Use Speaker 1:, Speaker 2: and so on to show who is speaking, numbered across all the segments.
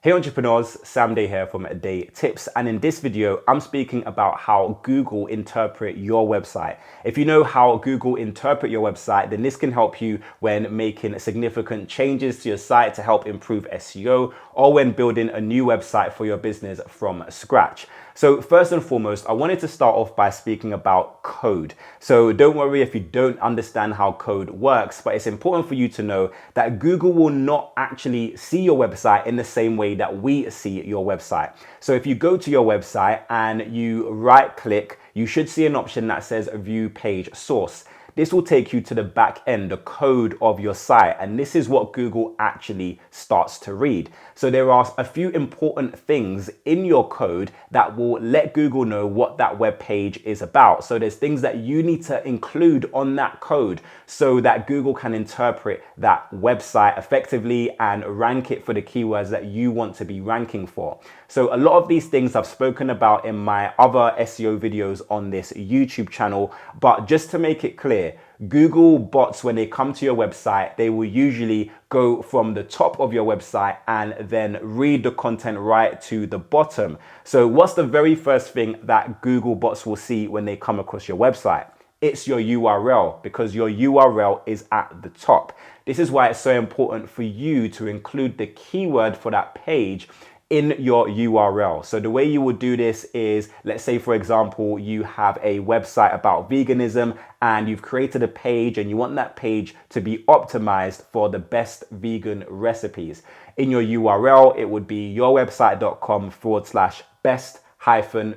Speaker 1: Hey entrepreneurs, Sam Day here from DeyTips, and in this video I'm speaking about how Google interpret your website. If you know how Google interpret your website, then this can help you when making significant changes to your site to help improve SEO or when building a new website for your business from scratch. So first and foremost, I wanted to start off by speaking about code. So don't worry if you don't understand how code works, but it's important for you to know that Google will not actually see your website in the same way that we see your website. So if you go to your website and you right click, you should see an option that says view page source. This will take you to the back end, the code of your site, and this is what Google actually starts to read. So there are a few important things in your code that will let Google know what that web page is about. So there's things that you need to include on that code so that Google can interpret that website effectively and rank it for the keywords that you want to be ranking for. So a lot of these things I've spoken about in my other SEO videos on this YouTube channel, but just to make it clear, Google bots, when they come to your website, they will usually go from the top of your website and then read the content right to the bottom. So what's the very first thing that Google bots will see when they come across your website? It's your URL, because your URL is at the top. This is why it's so important for you to include the keyword for that page in your URL. So the way you would do this is, let's say for example, you have a website about veganism and you've created a page and you want that page to be optimized for the best vegan recipes. In your URL, it would be yourwebsite.com/best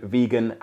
Speaker 1: vegan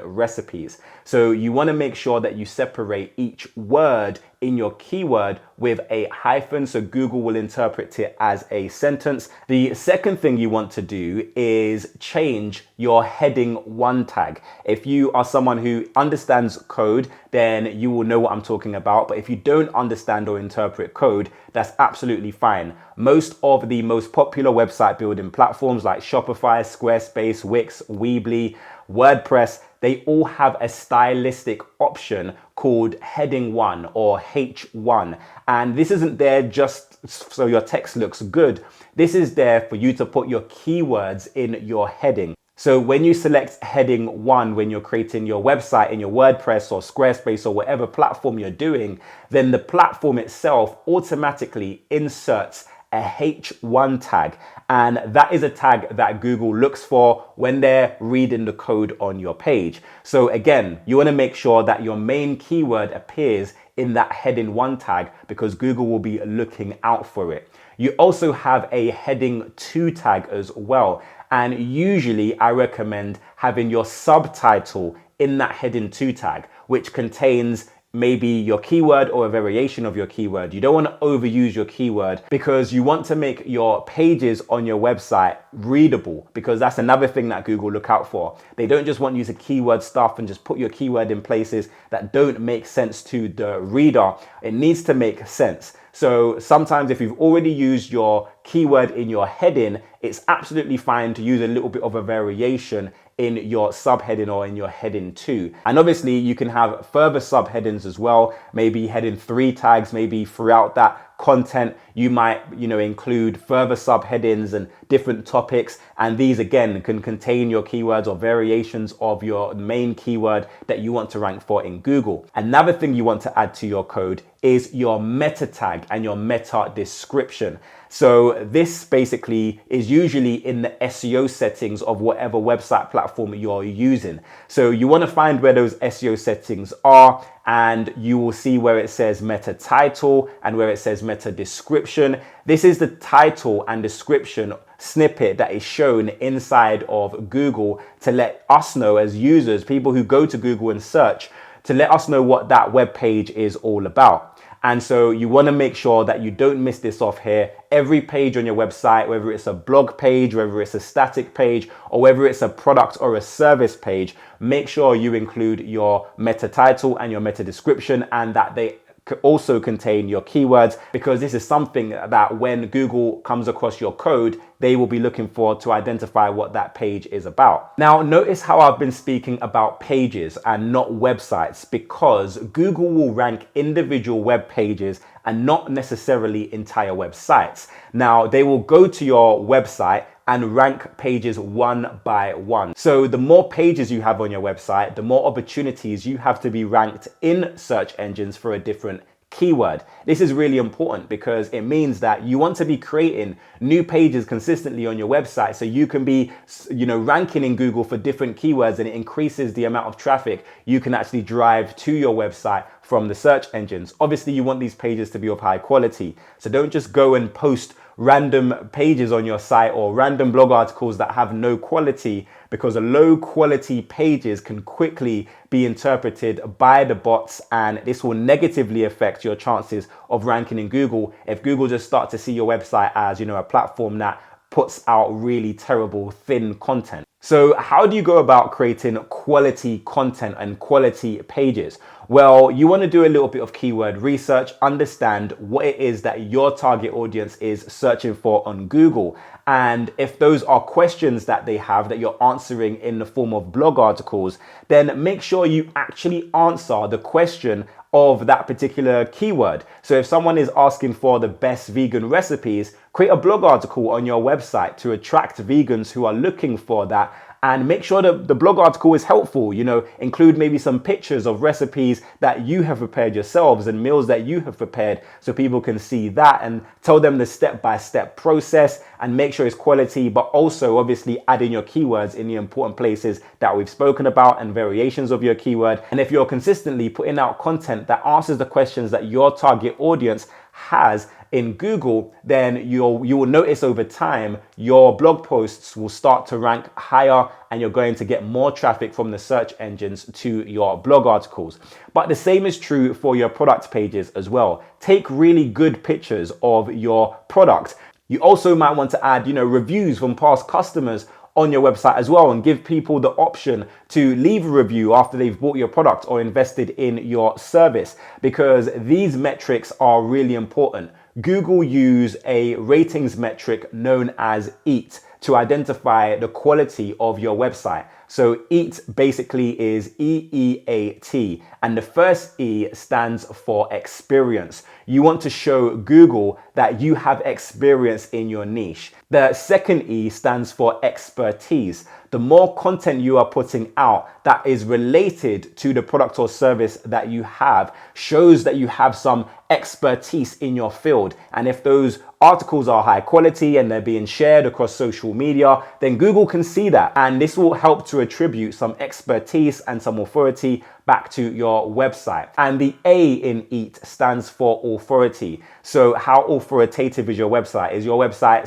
Speaker 1: recipes. So you want to make sure that you separate each word in your keyword with a hyphen, so Google will interpret it as a sentence. The second thing you want to do is change your heading 1 tag. If you are someone who understands code, then you will know what I'm talking about. But if you don't understand or interpret code, that's absolutely fine. Most of the most popular website building platforms like Shopify, Squarespace, Wix, Weebly, WordPress, they all have a stylistic option called heading 1 or H1. And this isn't there just so your text looks good. This is there for you to put your keywords in your heading. So when you select heading 1, when you're creating your website in your WordPress or Squarespace or whatever platform you're doing, then the platform itself automatically inserts a H1 tag. And that is a tag that Google looks for when they're reading the code on your page. So again, you want to make sure that your main keyword appears in that heading 1 tag because Google will be looking out for it. You also have a heading 2 tag as well. And usually I recommend having your subtitle in that heading 2 tag, which contains maybe your keyword or a variation of your keyword. You don't want to overuse your keyword because you want to make your pages on your website readable, because that's another thing that Google look out for. They don't just want you to keyword stuff and just put your keyword in places that don't make sense to the reader. It needs to make sense. So sometimes if you've already used your keyword in your heading, it's absolutely fine to use a little bit of a variation in your subheading or in your heading 2. And obviously you can have further subheadings as well, maybe heading 3 tags, maybe throughout that content you might include further subheadings and different topics, and these again can contain your keywords or variations of your main keyword that you want to rank for in Google. Another thing you want to add to your code is your meta tag and your meta description. So this basically is usually in the SEO settings of whatever website platform you're using. So you want to find where those SEO settings are, and you will see where it says meta title and where it says meta description. This is the title and description snippet that is shown inside of Google to let us know as users, people who go to Google and search, to let us know what that web page is all about. And so you want to make sure that you don't miss this off here. Every page on your website, whether it's a blog page, whether it's a static page, or whether it's a product or a service page, make sure you include your meta title and your meta description, and that they also contain your keywords, because this is something that when Google comes across your code, they will be looking for to identify what that page is about. Now, notice how I've been speaking about pages and not websites, because Google will rank individual web pages and not necessarily entire websites. Now, they will go to your website and rank pages one by one. So the more pages you have on your website, the more opportunities you have to be ranked in search engines for a different keyword. This is really important because it means that you want to be creating new pages consistently on your website so you can be, ranking in Google for different keywords, and it increases the amount of traffic you can actually drive to your website from the search engines. Obviously, you want these pages to be of high quality. So don't just go and post random pages on your site or random blog articles that have no quality, because low quality pages can quickly be interpreted by the bots, and this will negatively affect your chances of ranking in Google if Google just starts to see your website as, a platform that puts out really terrible thin content. So how do you go about creating quality content and quality pages? Well, you want to do a little bit of keyword research, understand what it is that your target audience is searching for on Google. And if those are questions that they have that you're answering in the form of blog articles, then make sure you actually answer the question of that particular keyword. So if someone is asking for the best vegan recipes, create a blog article on your website to attract vegans who are looking for that, and make sure that the blog article is helpful. Include maybe some pictures of recipes that you have prepared yourselves and meals that you have prepared so people can see that, and tell them the step-by-step process, and make sure it's quality, but also obviously add in your keywords in the important places that we've spoken about and variations of your keyword. And if you're consistently putting out content that answers the questions that your target audience has in Google, then you will notice over time your blog posts will start to rank higher, and you're going to get more traffic from the search engines to your blog articles. But the same is true for your product pages as well. Take really good pictures of your product. You also might want to add, reviews from past customers on your website as well, and give people the option to leave a review after they've bought your product or invested in your service, because these metrics are really important. Google use a ratings metric known as EAT to identify the quality of your website. So EAT basically is EEAT, and the first E stands for experience. You want to show Google that you have experience in your niche. The second E stands for expertise. The more content you are putting out that is related to the product or service that you have shows that you have some expertise in your field. And if those articles are high quality and they're being shared across social media, then Google can see that. And this will help to attribute some expertise and some authority back to your website. And the A in EAT stands for authority. So how authoritative is your website? Is your website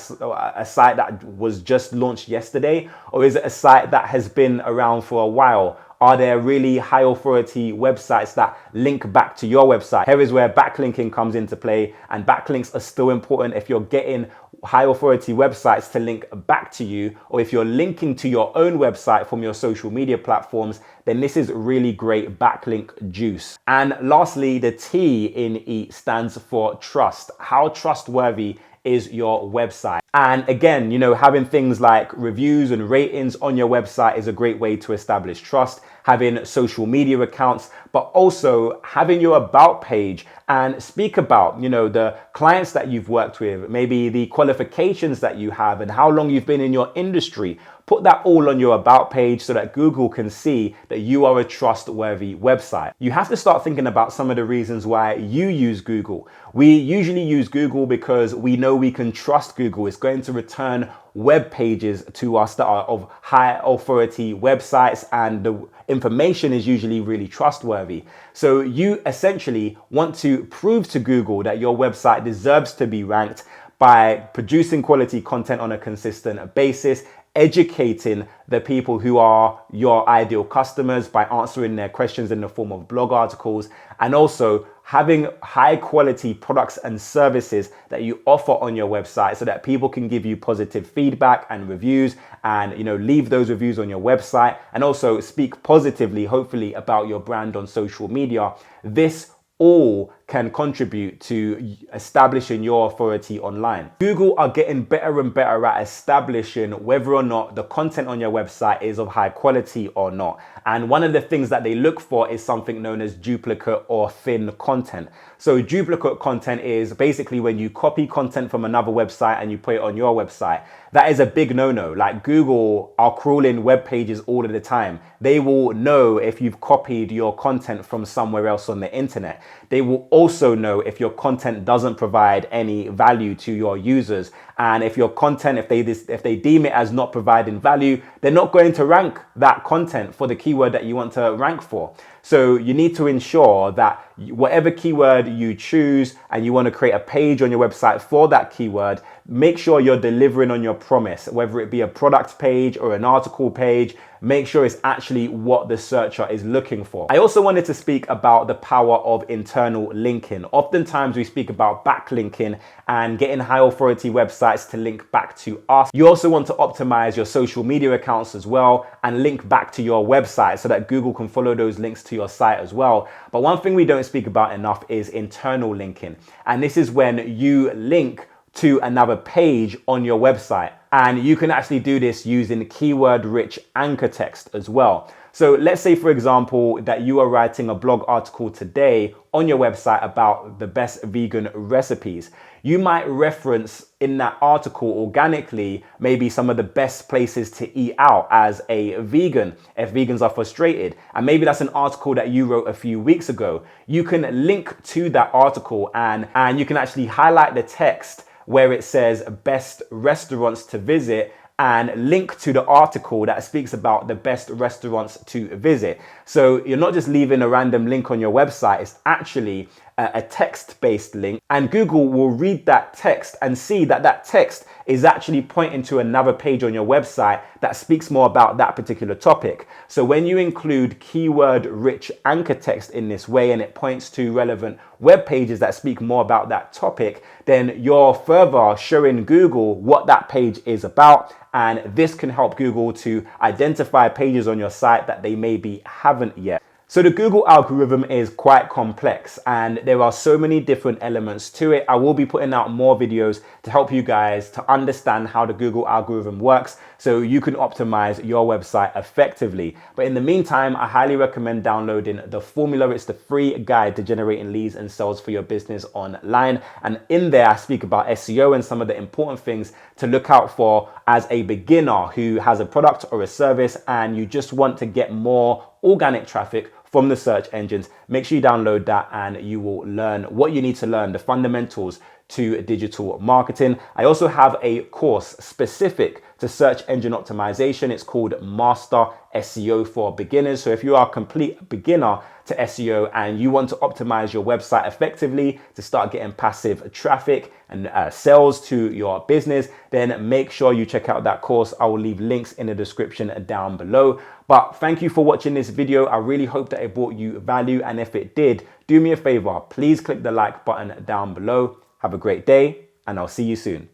Speaker 1: a site that was just launched yesterday? Or is it a site that has been around for a while? Are there really high authority websites that link back to your website? Here is where backlinking comes into play, and backlinks are still important if you're getting high authority websites to link back to you, or if you're linking to your own website from your social media platforms, then this is really great backlink juice. And lastly, the T in EAT stands for trust. How trustworthy is your website? And again, having things like reviews and ratings on your website is a great way to establish trust. Having social media accounts, but also having your about page and speak about, the clients that you've worked with, maybe the qualifications that you have and how long you've been in your industry. Put that all on your about page so that Google can see that you are a trustworthy website. You have to start thinking about some of the reasons why you use Google. We usually use Google because we know we can trust Google. It's going to return web pages to us that are of high authority websites, and the information is usually really trustworthy. So you essentially want to prove to Google that your website deserves to be ranked by producing quality content on a consistent basis, educating the people who are your ideal customers by answering their questions in the form of blog articles, and also having high quality products and services that you offer on your website so that people can give you positive feedback and reviews, and leave those reviews on your website, and also speak positively, hopefully, about your brand on social media. This all can contribute to establishing your authority online. Google are getting better and better at establishing whether or not the content on your website is of high quality or not. And one of the things that they look for is something known as duplicate or thin content. So duplicate content is basically when you copy content from another website and you put it on your website. That is a big no-no. Like, Google are crawling web pages all of the time. They will know if you've copied your content from somewhere else on the internet. They will also know if your content doesn't provide any value to your users. And if your content, if they deem it as not providing value, they're not going to rank that content for the keyword that you want to rank for. So you need to ensure that whatever keyword you choose and you want to create a page on your website for that keyword, make sure you're delivering on your promise, whether it be a product page or an article page. Make sure it's actually what the searcher is looking for. I also wanted to speak about the power of internal linking. Oftentimes we speak about backlinking and getting high authority websites to link back to us. You also want to optimize your social media accounts as well and link back to your website so that Google can follow those links to your site as well. But one thing we don't speak about enough is internal linking. And this is when you link to another page on your website. And you can actually do this using keyword-rich anchor text as well. So let's say, for example, that you are writing a blog article today on your website about the best vegan recipes. You might reference in that article organically maybe some of the best places to eat out as a vegan if vegans are frustrated. And maybe that's an article that you wrote a few weeks ago. You can link to that article and you can actually highlight the text where it says best restaurants to visit and link to the article that speaks about the best restaurants to visit. So you're not just leaving a random link on your website, it's actually a text-based link, and Google will read that text and see that that text is actually pointing to another page on your website that speaks more about that particular topic. So when you include keyword-rich anchor text in this way and it points to relevant web pages that speak more about that topic, then you're further showing Google what that page is about, and this can help Google to identify pages on your site that they maybe haven't yet. So the Google algorithm is quite complex and there are so many different elements to it. I will be putting out more videos to help you guys to understand how the Google algorithm works so you can optimize your website effectively. But in the meantime, I highly recommend downloading the formula. It's the free guide to generating leads and sales for your business online. And in there, I speak about SEO and some of the important things to look out for as a beginner who has a product or a service and you just want to get more organic traffic from the search engines. Make sure you download that and you will learn what you need to learn, the fundamentals to digital marketing. I also have a course specific to search engine optimization. It's called Master SEO for Beginners. So if you are a complete beginner to SEO and you want to optimize your website effectively to start getting passive traffic and sales to your business, then make sure you check out that course. I will leave links in the description down below. But thank you for watching this video. I really hope that it brought you value. And if it did, do me a favor, please click the like button down below. Have a great day and I'll see you soon.